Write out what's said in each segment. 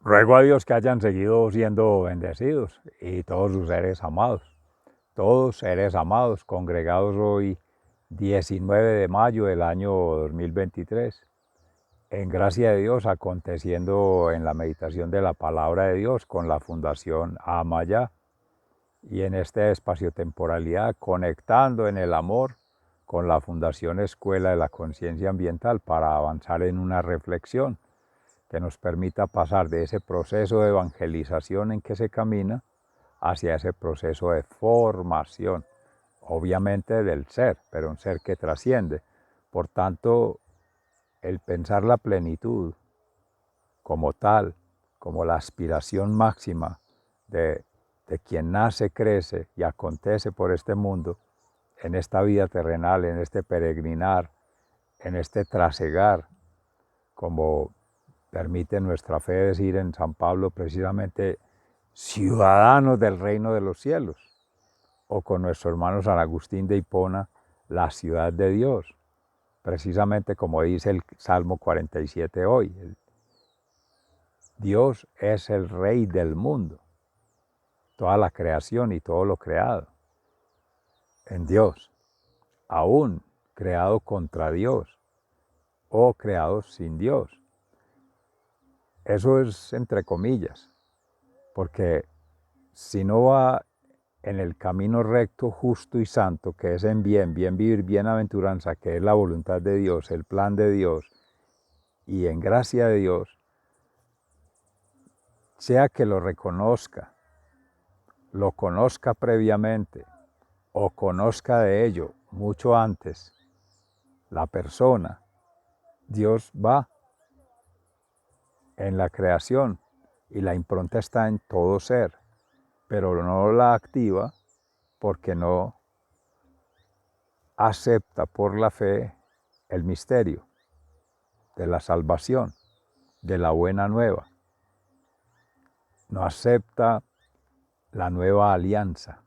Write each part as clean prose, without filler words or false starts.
Ruego a Dios que hayan seguido siendo bendecidos y todos sus seres amados, congregados hoy 19 de mayo del año 2023, en gracia de Dios, aconteciendo en la meditación de la palabra de Dios con la Fundación Amaya y en esta espaciotemporalidad conectando en el amor con la Fundación Escuela de la Conciencia Ambiental para avanzar en una reflexión que nos permita pasar de ese proceso de evangelización en que se camina hacia ese proceso de formación, obviamente del ser, pero un ser que trasciende. Por tanto, el pensar la plenitud como tal, como la aspiración máxima de quien nace, crece y acontece por este mundo, en esta vida terrenal, en este peregrinar, en este trasegar, como permite nuestra fe decir en San Pablo precisamente, ciudadanos del reino de los cielos, o con nuestro hermano San Agustín de Hipona, la ciudad de Dios, precisamente como dice el Salmo 47 hoy, Dios es el rey del mundo, toda la creación y todo lo creado en Dios, aún creado contra Dios o creado sin Dios. Eso es entre comillas, porque si no va en el camino recto, justo y santo, que es en bien, bien vivir, bienaventuranza, que es la voluntad de Dios, el plan de Dios, y en gracia de Dios, sea que lo reconozca, lo conozca previamente o conozca de ello mucho antes la persona, Dios va en la creación y la impronta está en todo ser, pero no la activa porque no acepta por la fe el misterio de la salvación, de la buena nueva. No acepta la nueva alianza,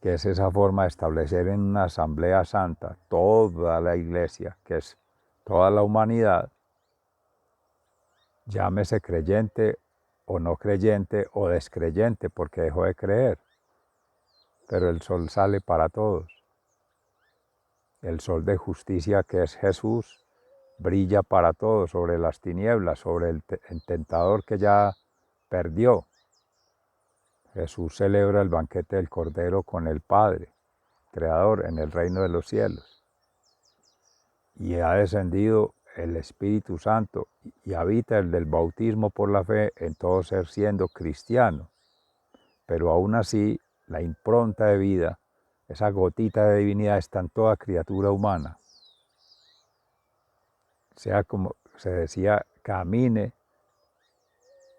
que es esa forma de establecer en una asamblea santa toda la iglesia, que es toda la humanidad, llámese creyente o no creyente o descreyente porque dejó de creer, pero el sol sale para todos. El sol de justicia que es Jesús brilla para todos sobre las tinieblas, sobre el tentador que ya perdió. Jesús celebra el banquete del Cordero con el Padre, Creador, en el reino de los cielos. Y ha descendido el Espíritu Santo y habita el del bautismo por la fe en todo ser siendo cristiano. Pero aún así, la impronta de vida, esa gotita de divinidad está en toda criatura humana. Sea como se decía, camine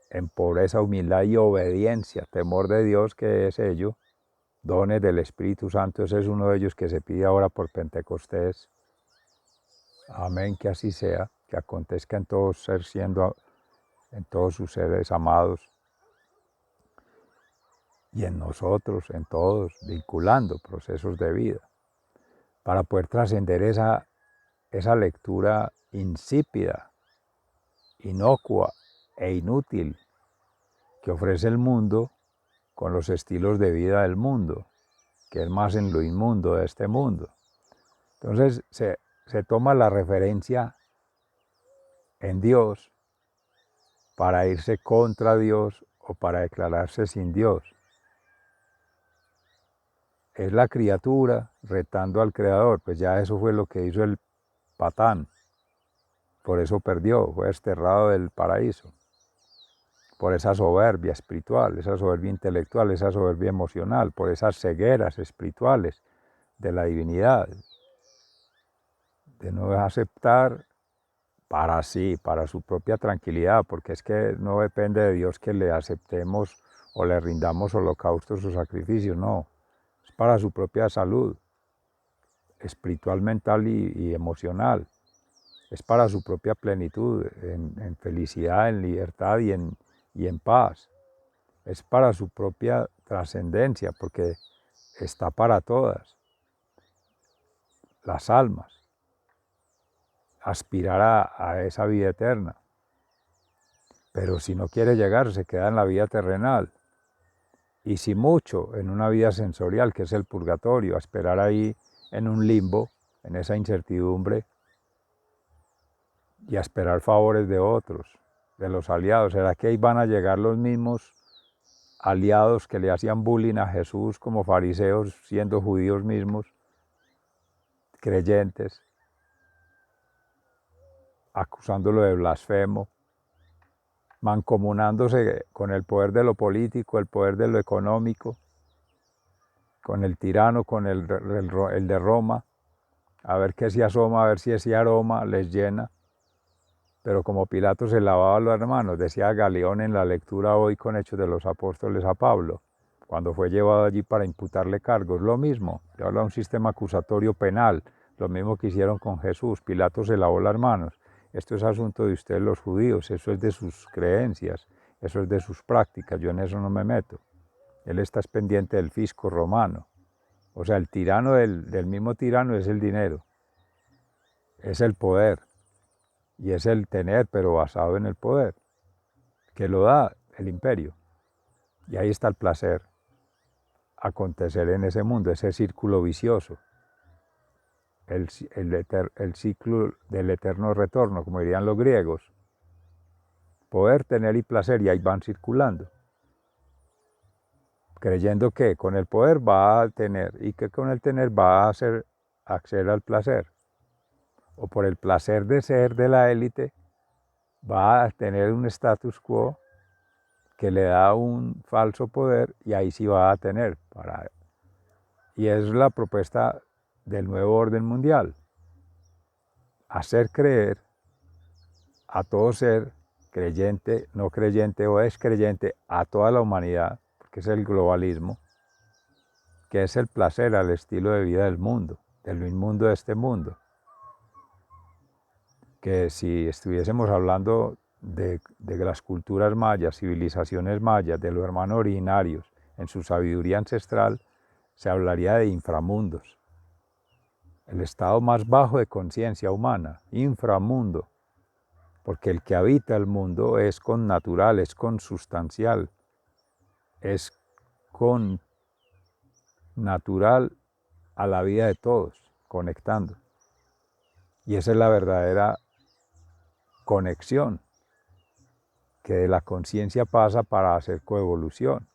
en pobreza, humildad y obediencia, temor de Dios, que es ello, dones del Espíritu Santo, ese es uno de ellos que se pide ahora por Pentecostés. Amén, que así sea, que acontezca en todos ser siendo, en todos sus seres amados y en nosotros, en todos, vinculando procesos de vida, para poder trascender esa lectura insípida, inocua e inútil que ofrece el mundo con los estilos de vida del mundo, que es más en lo inmundo de este mundo. Entonces se toma la referencia en Dios para irse contra Dios o para declararse sin Dios. Es la criatura retando al Creador, pues ya eso fue lo que hizo el patán, por eso perdió, fue desterrado del paraíso, por esa soberbia espiritual, esa soberbia intelectual, esa soberbia emocional, por esas cegueras espirituales de la divinidad, de no aceptar para sí, para su propia tranquilidad, porque es que no depende de Dios que le aceptemos o le rindamos holocaustos o sacrificios, no, es para su propia salud espiritual, mental y emocional, es para su propia plenitud, en felicidad, en libertad y en paz, es para su propia trascendencia, porque está para todas las almas, aspirar a esa vida eterna. pero si no quiere llegar se queda en la vida terrenal, y si mucho en una vida sensorial que es el purgatorio, a esperar ahí en un limbo, en esa incertidumbre, y a esperar favores de otros, de los aliados. ¿Será que ahí van a llegar los mismos aliados que le hacían bullying a Jesús como fariseos, siendo judíos mismos, creyentes, acusándolo de blasfemo, mancomunándose con el poder de lo político, el poder de lo económico, con el tirano, con el de Roma, a ver qué se asoma, a ver si ese aroma les llena? Pero como Pilato se lavaba las manos, decía Galeón en la lectura hoy con Hechos de los Apóstoles a Pablo, cuando fue llevado allí para imputarle cargos, lo mismo, le habla un sistema acusatorio penal, lo mismo que hicieron con Jesús. Pilato se lavó las manos. Esto es asunto de ustedes los judíos, eso es de sus creencias, eso es de sus prácticas, yo en eso no me meto. Él está pendiente del fisco romano. O sea, el tirano del mismo tirano es el dinero, es el poder, y es el tener, pero basado en el poder, que lo da el imperio. Y ahí está el placer, acontecer en ese mundo, ese círculo vicioso, el ciclo del eterno retorno, como dirían los griegos. Poder, tener y placer, y ahí van circulando, creyendo que con el poder va a tener, y que con el tener va a acceder al placer, o por el placer de ser de la élite, va a tener un status quo que le da un falso poder, y ahí sí va a tener. Y es la propuesta del nuevo orden mundial: hacer creer a todo ser, creyente, no creyente o descreyente, a toda la humanidad, porque es el globalismo, que es el placer al estilo de vida del mundo, de lo inmundo de este mundo. Que si estuviésemos hablando de las culturas mayas, civilizaciones mayas, de los hermanos originarios, en su sabiduría ancestral, se hablaría de inframundos, el estado más bajo de conciencia humana, inframundo, porque el que habita el mundo es con natural, es consustancial, es con natural a la vida de todos, conectando. Y esa es la verdadera conexión, que de la conciencia pasa para hacer coevolución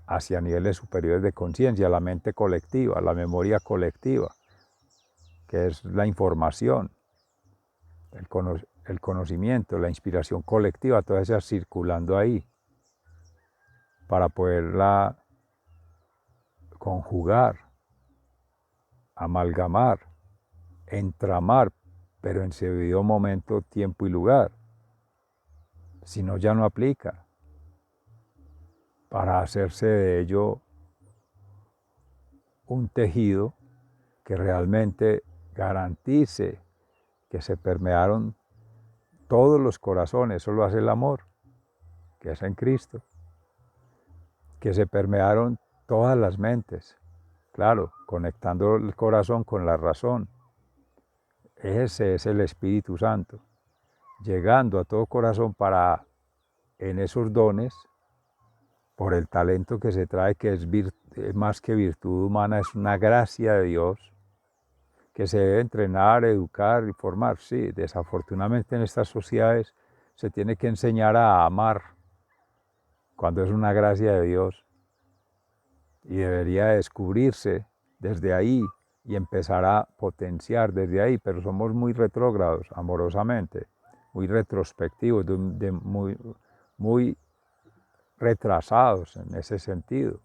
hacia niveles superiores de conciencia, la mente colectiva, la memoria colectiva, que es la información, el conocimiento, la inspiración colectiva, todas esas circulando ahí, para poderla conjugar, amalgamar, entramar, pero en su debido momento, tiempo y lugar. Si no, ya no aplica. Para hacerse de ello un tejido que realmente garantice que se permearon todos los corazones, eso lo hace el amor, que es en Cristo, que se permearon todas las mentes, claro, conectando el corazón con la razón. Ese es el Espíritu Santo, llegando a todo corazón para, en esos dones, por el talento que se trae, que es más que virtud humana, es una gracia de Dios, que se debe entrenar, educar y formar. Sí, desafortunadamente en estas sociedades se tiene que enseñar a amar, cuando es una gracia de Dios, y debería descubrirse desde ahí y empezar a potenciar desde ahí, pero somos muy retrógrados amorosamente, muy retrospectivos, muy retrasados en ese sentido,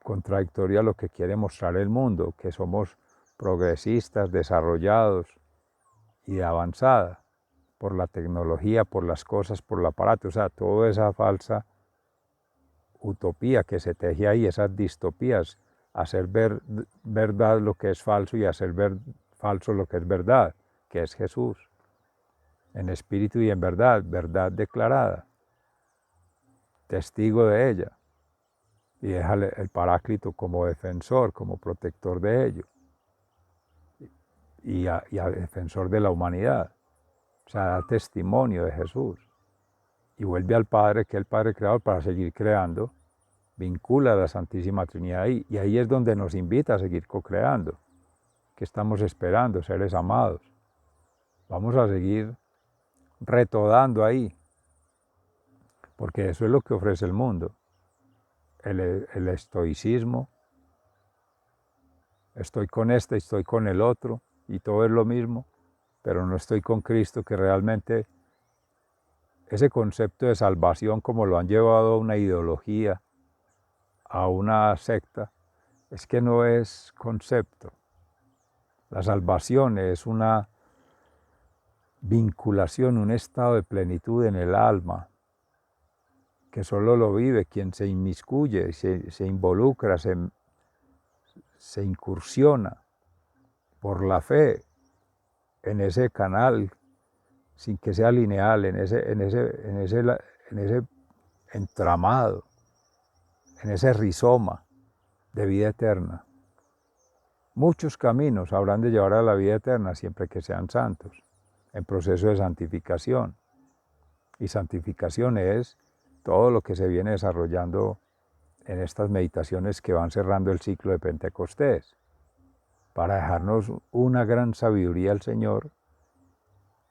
contradictorio a lo que quiere mostrar el mundo, que somos progresistas, desarrollados y de avanzada, por la tecnología, por las cosas, por el aparato, o sea, toda esa falsa utopía que se teje ahí, esas distopías, hacer ver verdad lo que es falso y hacer ver falso lo que es verdad, que es Jesús, en espíritu y en verdad, verdad declarada, testigo de ella, y déjale el Paráclito como defensor, como protector de ello, y a defensor de la humanidad, o sea, da testimonio de Jesús. y vuelve al Padre, que es el Padre Creador, para seguir creando, vincula a la Santísima Trinidad ahí, y ahí es donde nos invita a seguir co-creando. ¿Qué estamos esperando, seres amados? Vamos a seguir retodando ahí, porque eso es lo que ofrece el mundo. El estoicismo, estoy con este, estoy con el otro, y todo es lo mismo, pero no estoy con Cristo, que realmente ese concepto de salvación, como lo han llevado a una ideología, a una secta, es que no es concepto. La salvación es una vinculación, un estado de plenitud en el alma, que solo lo vive quien se inmiscuye, se involucra, se incursiona por la fe en ese canal, sin que sea lineal, en ese entramado, en ese rizoma de vida eterna. Muchos caminos habrán de llevar a la vida eterna siempre que sean santos, en proceso de santificación. Y santificación es todo lo que se viene desarrollando en estas meditaciones que van cerrando el ciclo de Pentecostés, para dejarnos una gran sabiduría al Señor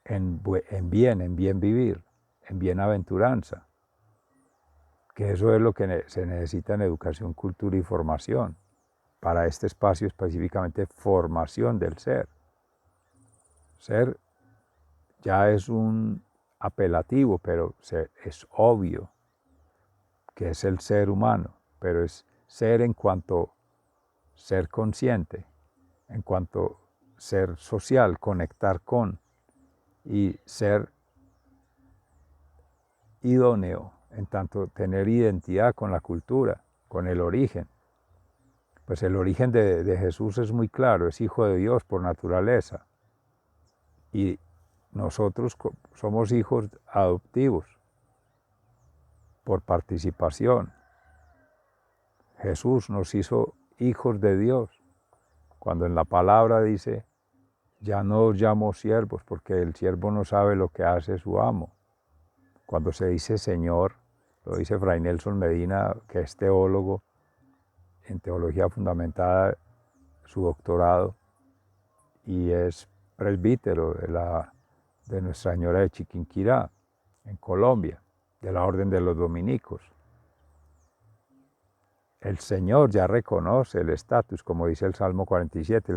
en bien vivir, en bienaventuranza, que eso es lo que se necesita en educación, cultura y formación, para este espacio específicamente formación del ser. Ser ya es un apelativo, pero es obvio que es el ser humano, pero es ser en cuanto ser consciente, en cuanto ser social, conectar con, y ser idóneo, en tanto tener identidad con la cultura, con el origen. Pues el origen de Jesús es muy claro, es hijo de Dios por naturaleza. Y nosotros somos hijos adoptivos por participación. Jesús nos hizo hijos de Dios, cuando en la palabra dice, ya no os llamo siervos, porque el siervo no sabe lo que hace su amo. Cuando se dice Señor, lo dice Fray Nelson Medina, que es teólogo, en teología fundamentada, su doctorado, y es presbítero de Nuestra Señora de Chiquinquirá, en Colombia, de la Orden de los Dominicos. El Señor ya reconoce el estatus, como dice el Salmo 47,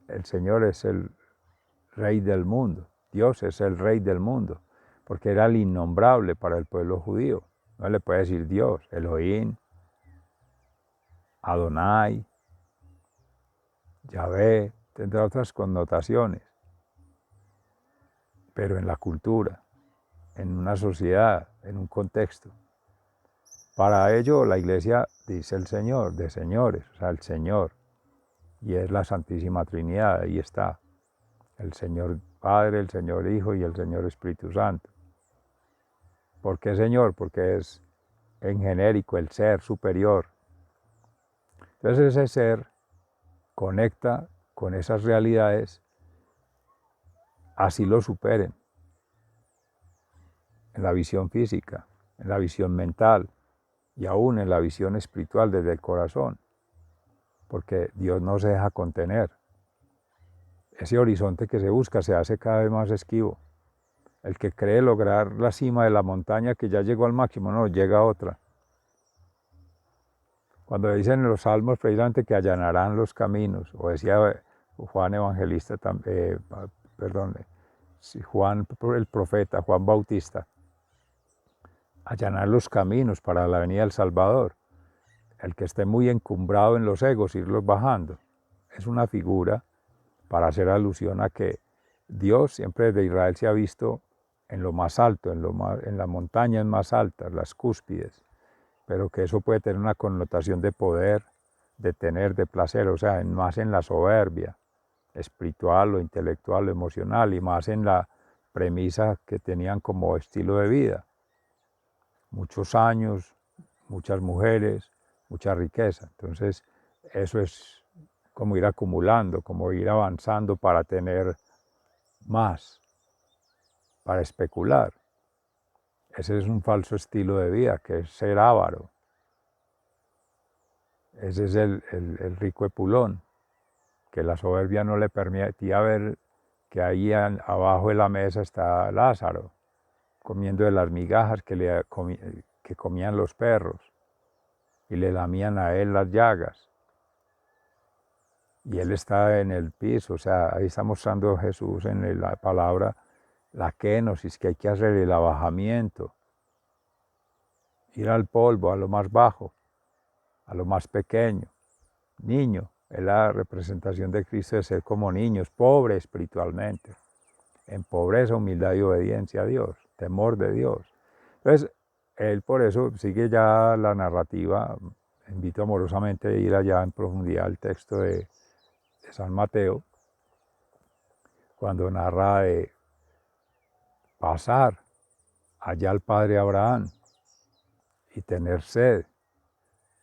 el Señor es el Rey del mundo, Dios es el Rey del mundo, porque era el innombrable para el pueblo judío. No le puede decir Dios, Elohim, Adonai, Yahvé, tendrá otras connotaciones, pero en la cultura, en una sociedad, en un contexto. Para ello la Iglesia dice el Señor, de señores, o sea, el Señor, y es la Santísima Trinidad, ahí está, el Señor Padre, el Señor Hijo y el Señor Espíritu Santo. ¿Por qué Señor? Porque es en genérico el ser superior. Entonces ese ser conecta con esas realidades, así lo superen, en la visión física, en la visión mental y aún en la visión espiritual desde el corazón, porque Dios no se deja contener. Ese horizonte que se busca se hace cada vez más esquivo. El que cree lograr la cima de la montaña que ya llegó al máximo, no, llega a otra. Cuando dicen en los salmos precisamente que allanarán los caminos, o decía Juan Evangelista, Juan el profeta, Juan Bautista, allanar los caminos para la venida del Salvador. El que esté muy encumbrado en los egos, irlos bajando. Es una figura para hacer alusión a que Dios siempre desde Israel se ha visto en lo más alto, en las montañas más altas, las cúspides, pero que eso puede tener una connotación de poder, de tener, de placer, o sea, más en la soberbia espiritual o intelectual o emocional, y más en la premisa que tenían como estilo de vida. Muchos años, muchas mujeres, mucha riqueza. Entonces, eso es como ir acumulando, como ir avanzando para tener más, para especular. Ese es un falso estilo de vida, que es ser avaro. Ese es el rico Epulón, que la soberbia no le permitía ver que ahí abajo de la mesa está Lázaro, comiendo de las migajas que comían los perros y le lamían a él las llagas. Y él está en el piso, o sea, ahí está mostrando Jesús en la palabra la kenosis, que hay que hacer el abajamiento, ir al polvo, a lo más bajo, a lo más pequeño, niño. Es la representación de Cristo de ser como niños, pobre espiritualmente, en pobreza, humildad y obediencia a Dios, temor de Dios. Entonces, él por eso sigue ya la narrativa. Invito amorosamente a ir allá en profundidad al texto de San Mateo, cuando narra de pasar allá al padre Abraham y tener sed,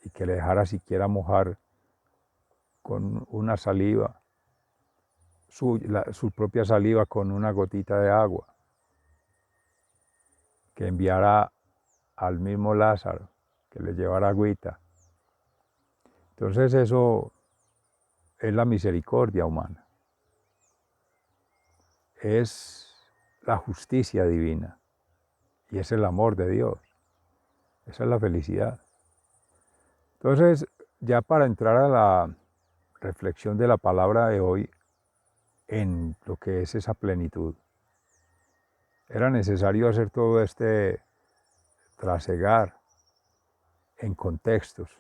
y que le dejara siquiera mojar con una saliva, su propia saliva con una gotita de agua, que enviara al mismo Lázaro, que le llevara agüita. Entonces eso es la misericordia humana, es la justicia divina y es el amor de Dios, esa es la felicidad. Entonces, ya para entrar a la reflexión de la palabra de hoy en lo que es esa plenitud, era necesario hacer todo este trasegar en contextos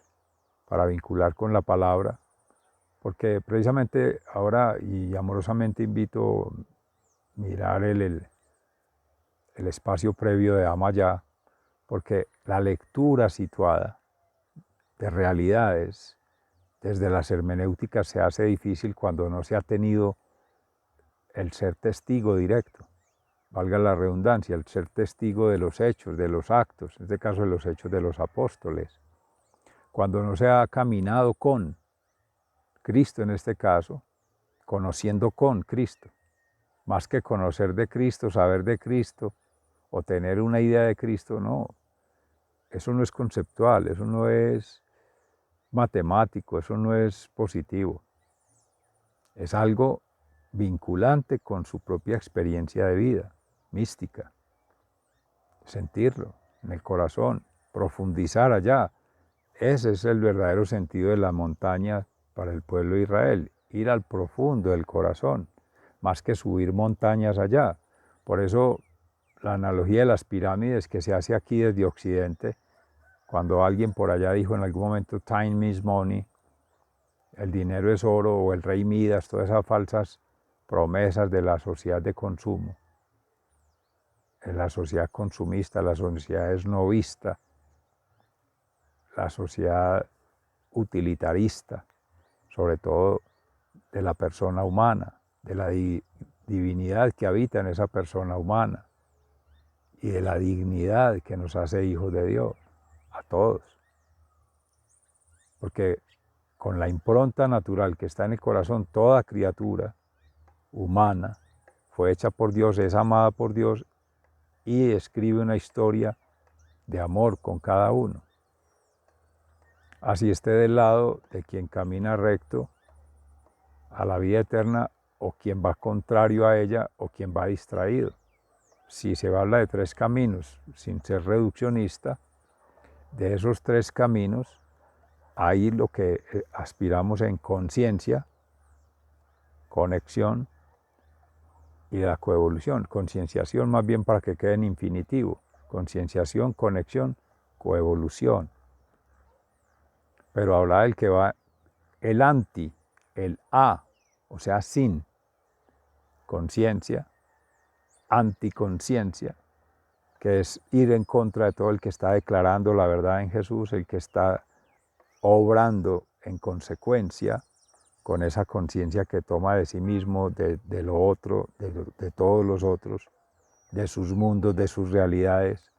para vincular con la palabra, porque precisamente ahora y amorosamente invito a mirar el espacio previo de Amayá, porque la lectura situada de realidades desde las hermenéuticas se hace difícil cuando no se ha tenido el ser testigo directo, valga la redundancia, el ser testigo de los hechos, de los actos, en este caso de los hechos de los apóstoles, cuando no se ha caminado con Cristo en este caso, conociendo con Cristo, más que conocer de Cristo, saber de Cristo o tener una idea de Cristo, no, eso no es conceptual, eso no es matemático, eso no es positivo, es algo vinculante con su propia experiencia de vida, mística, sentirlo en el corazón, profundizar allá. Ese es el verdadero sentido de la montaña para el pueblo de Israel, ir al profundo del corazón, más que subir montañas allá. Por eso la analogía de las pirámides que se hace aquí desde Occidente, cuando alguien por allá dijo en algún momento time is money, el dinero es oro, o el rey Midas, todas esas falsas promesas de la sociedad de consumo, en la sociedad consumista, la sociedad esnovista, la sociedad utilitarista, sobre todo de la persona humana, de la divinidad que habita en esa persona humana y de la dignidad que nos hace hijos de Dios, a todos. Porque con la impronta natural que está en el corazón, toda criatura humana fue hecha por Dios, es amada por Dios y escribe una historia de amor con cada uno. Así esté del lado de quien camina recto a la vida eterna, o quien va contrario a ella, o quien va distraído. Si se habla de tres caminos, sin ser reduccionista, de esos tres caminos, hay lo que aspiramos en conciencia, conexión y la coevolución. Concienciación más bien para que quede en infinitivo. Concienciación, conexión, coevolución. Pero habla del que va el anti, el a, o sea, sin conciencia, anticonciencia, que es ir en contra de todo el que está declarando la verdad en Jesús, el que está obrando en consecuencia con esa conciencia que toma de sí mismo, de lo otro, de todos los otros, de sus mundos, de sus realidades,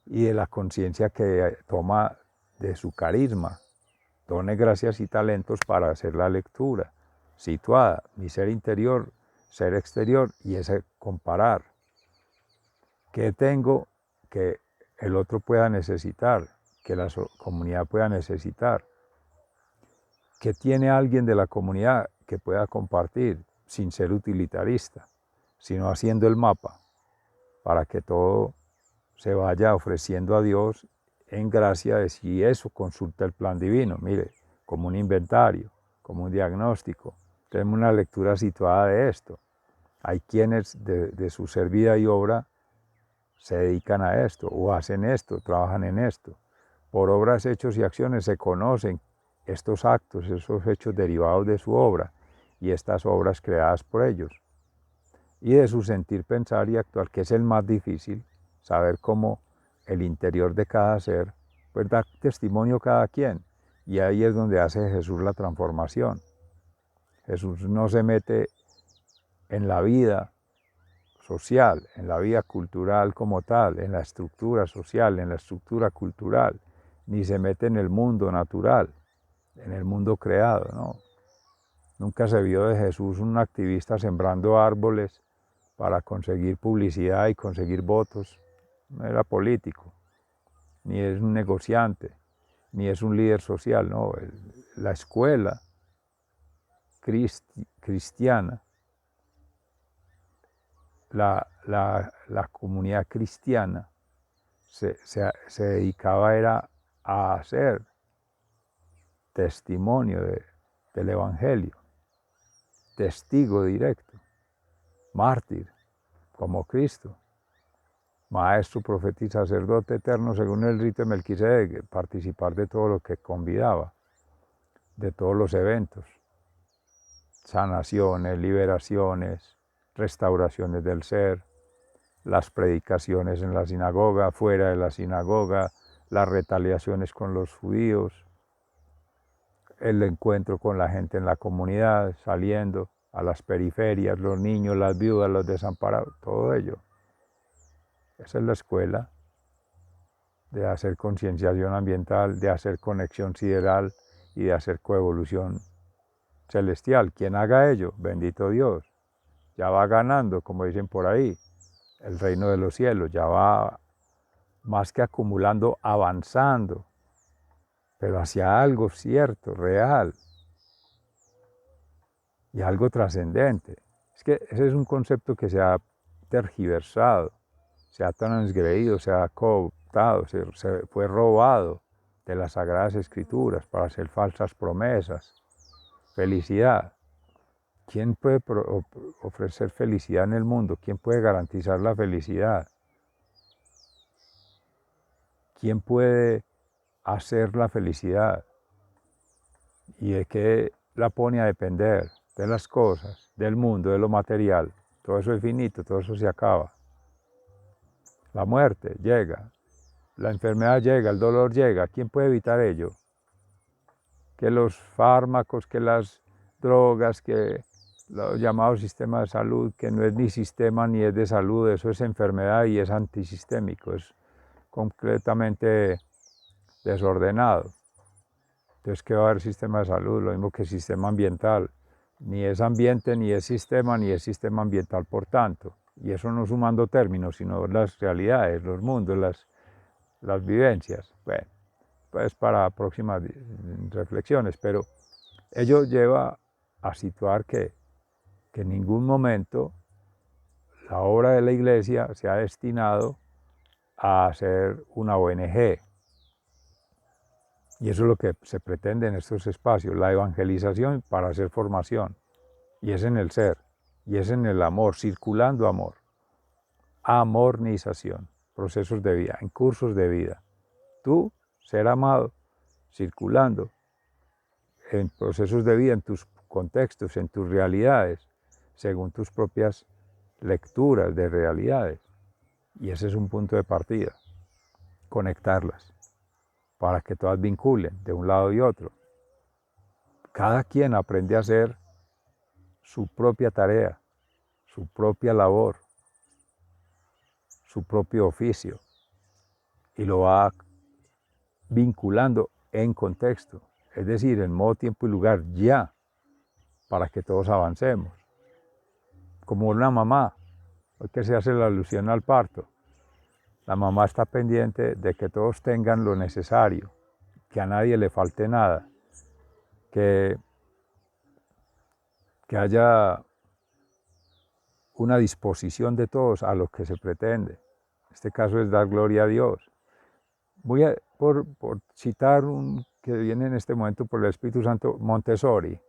y de la conciencia que toma de su carisma, dones, gracias y talentos para hacer la lectura situada, mi ser interior, ser exterior, y ese comparar. ¿Qué tengo que el otro pueda necesitar, que la comunidad pueda necesitar. ¿Qué tiene alguien de la comunidad que pueda compartir sin ser utilitarista, sino haciendo el mapa para que todo se vaya ofreciendo a Dios en gracia de si eso consulta el plan divino? Mire, como un inventario, como un diagnóstico. Tenemos una lectura situada de esto. Hay quienes de su ser, vida y obra se dedican a esto, o hacen esto, trabajan en esto. Por obras, hechos y acciones se conocen estos actos, esos hechos derivados de su obra y estas obras creadas por ellos. Y de su sentir, pensar y actuar, que es el más difícil, saber cómo el interior de cada ser, pues da testimonio cada quien. Y ahí es donde hace Jesús la transformación. Jesús no se mete en la vida social, en la vida cultural como tal, en la estructura social, en la estructura cultural, ni se mete en el mundo natural, en el mundo creado, ¿no? Nunca se vio de Jesús un activista sembrando árboles para conseguir publicidad y conseguir votos. No era político, ni es un negociante, ni es un líder social, no. La escuela cristiana, la comunidad cristiana se dedicaba era a hacer testimonio del Evangelio, testigo directo, mártir, como Cristo, maestro, profeta y sacerdote eterno según el rito de Melquisedec, participar de todo lo que convidaba, de todos los eventos, sanaciones, liberaciones, restauraciones del ser, las predicaciones en la sinagoga, fuera de la sinagoga, las retaliaciones con los judíos, el encuentro con la gente en la comunidad, saliendo a las periferias, los niños, las viudas, los desamparados, todo ello. Esa es la escuela de hacer concienciación ambiental, de hacer conexión sideral y de hacer coevolución celestial. Quien haga ello, bendito Dios, ya va ganando, como dicen por ahí, el reino de los cielos, ya va más que acumulando, avanzando, pero hacia algo cierto, real, y algo trascendente. Es que ese es un concepto que se ha tergiversado, se ha transgredido, se ha cooptado, se fue robado de las Sagradas Escrituras para hacer falsas promesas. Felicidad. ¿Quién puede ofrecer felicidad en el mundo? ¿Quién puede garantizar la felicidad? ¿Quién puede hacer la felicidad? ¿Y de qué la pone a depender? De las cosas, del mundo, de lo material. Todo eso es finito, todo eso se acaba. La muerte llega, la enfermedad llega, el dolor llega. ¿Quién puede evitar ello? Que los fármacos, que las drogas, que los llamados sistemas de salud, que no es ni sistema ni es de salud, eso es enfermedad y es antisistémico, es completamente desordenado. Entonces, ¿qué va a haber sistema de salud? Lo mismo que sistema ambiental. Ni es ambiente, ni es sistema ambiental, por tanto. Y eso no sumando términos, sino las realidades, los mundos, las vivencias. Bueno, pues para próximas reflexiones, pero ello lleva a situar que en ningún momento la obra de la Iglesia se ha destinado a ser una ONG. Y eso es lo que se pretende en estos espacios, la evangelización para hacer formación. Y es en el ser, y es en el amor, circulando amor. Amornización, procesos de vida, en cursos de vida. Tú, ser amado, circulando en procesos de vida, en tus contextos, en tus realidades, según tus propias lecturas de realidades. Y ese es un punto de partida, conectarlas, para que todas vinculen de un lado y otro. Cada quien aprende a hacer su propia tarea, su propia labor, su propio oficio, y lo va vinculando en contexto, es decir, en modo, tiempo y lugar, ya, para que todos avancemos. Como una mamá, hoy que se hace la alusión al parto, La mamá está pendiente de que todos tengan lo necesario, que a nadie le falte nada, que haya una disposición de todos a lo que se pretende. En este caso es dar gloria a Dios. Voy a, por citar un que viene en este momento por el Espíritu Santo, Montessori,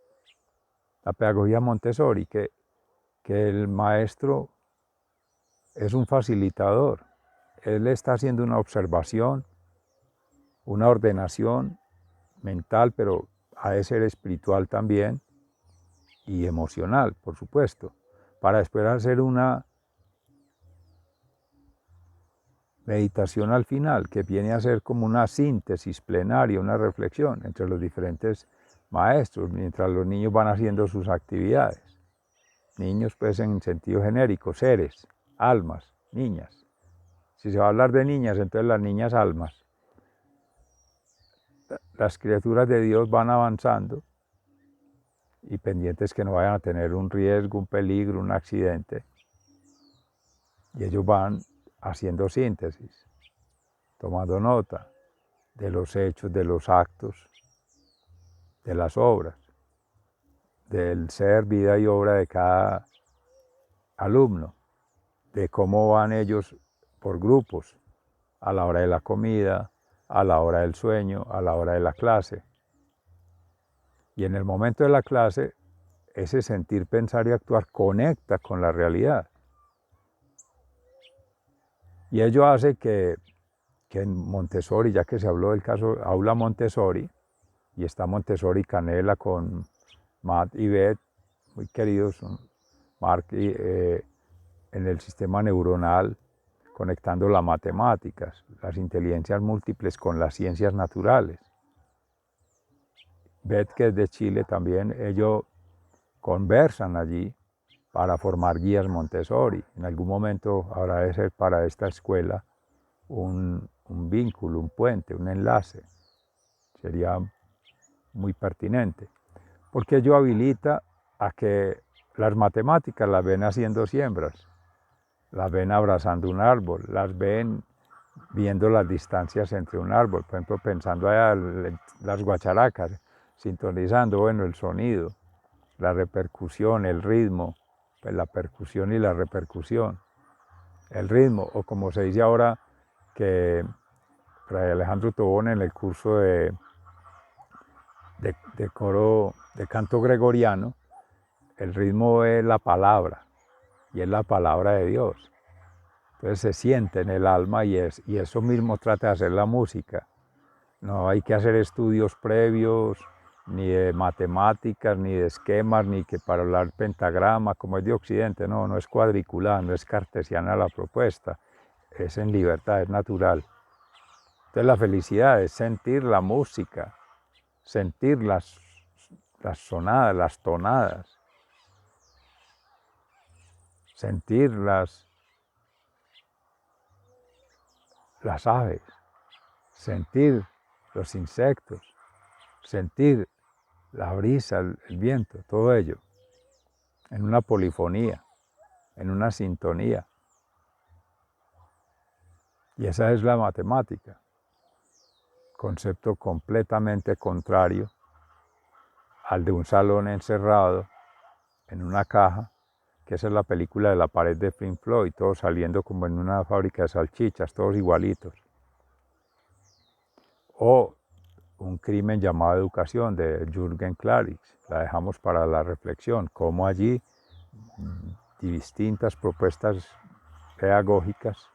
la pedagogía Montessori, que el maestro es un facilitador. Él está haciendo una observación, una ordenación mental, pero ha de ser espiritual también y emocional, por supuesto, para después hacer una meditación al final, que viene a ser como una síntesis plenaria, una reflexión entre los diferentes maestros, mientras los niños van haciendo sus actividades. Niños, pues, en sentido genérico, seres, almas, niñas. Si se va a hablar de niñas, entonces las niñas almas. Las criaturas de Dios van avanzando y pendientes que no vayan a tener un riesgo, un peligro, un accidente. Y ellos van haciendo síntesis, tomando nota de los hechos, de los actos, de las obras, del ser, vida y obra de cada alumno, de cómo van ellos por grupos, a la hora de la comida, a la hora del sueño, a la hora de la clase. Y en el momento de la clase, ese sentir, pensar y actuar conecta con la realidad. Y ello hace que en Montessori, ya que se habló del caso Aula Montessori, y está Montessori Canela con Matt y Beth, muy queridos, Mark, en el sistema neuronal, conectando las matemáticas, las inteligencias múltiples con las ciencias naturales. Beth, que es de Chile también, ellos conversan allí para formar guías Montessori. En algún momento habrá de ser para esta escuela un vínculo, un puente, un enlace. Sería muy pertinente, porque ello habilita a que las matemáticas las ven haciendo siembras, las ven abrazando un árbol, las ven viendo las distancias entre un árbol, por ejemplo, pensando allá las guacharacas, sintonizando, bueno, el sonido, la repercusión, el ritmo, pues la percusión y la repercusión, el ritmo, o como se dice ahora, que Fray Alejandro Tobón en el curso de coro, de canto gregoriano, el ritmo es la palabra, y es la palabra de Dios. Entonces se siente en el alma y eso mismo trata de hacer la música. No hay que hacer estudios previos, ni de matemáticas, ni de esquemas, ni que para hablar pentagrama, como es de Occidente, no es cuadriculada, no es cartesiana la propuesta, es en libertad, es natural. Entonces la felicidad es sentir la música, sentir las sonadas, las tonadas, sentir las aves, sentir los insectos, sentir la brisa, el viento, todo ello, en una polifonía, en una sintonía. Y esa es la matemática, concepto completamente contrario al de un salón encerrado en una caja, que esa es la película de La pared de Pink Floyd, todos saliendo como en una fábrica de salchichas, todos igualitos. O un crimen llamado educación de Jürgen Klarik, la dejamos para la reflexión, cómo allí distintas propuestas pedagógicas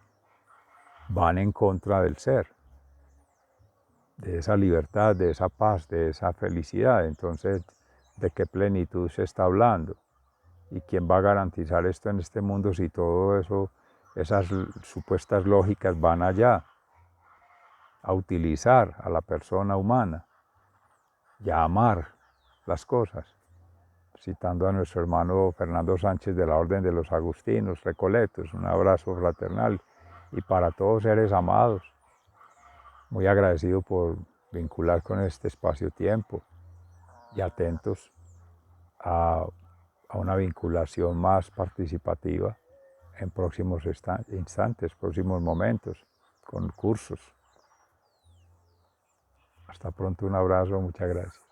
van en contra del ser, de esa libertad, de esa paz, de esa felicidad. Entonces, ¿de qué plenitud se está hablando? ¿Y quién va a garantizar esto en este mundo si todo eso, esas supuestas lógicas van allá a utilizar a la persona humana y a amar las cosas? Citando a nuestro hermano Fernando Sánchez de la Orden de los Agustinos, Recoletos, un abrazo fraternal y para todos seres amados. Muy agradecido por vincular con este espacio-tiempo y atentos a una vinculación más participativa en próximos instantes, próximos momentos, con cursos. Hasta pronto, un abrazo, muchas gracias.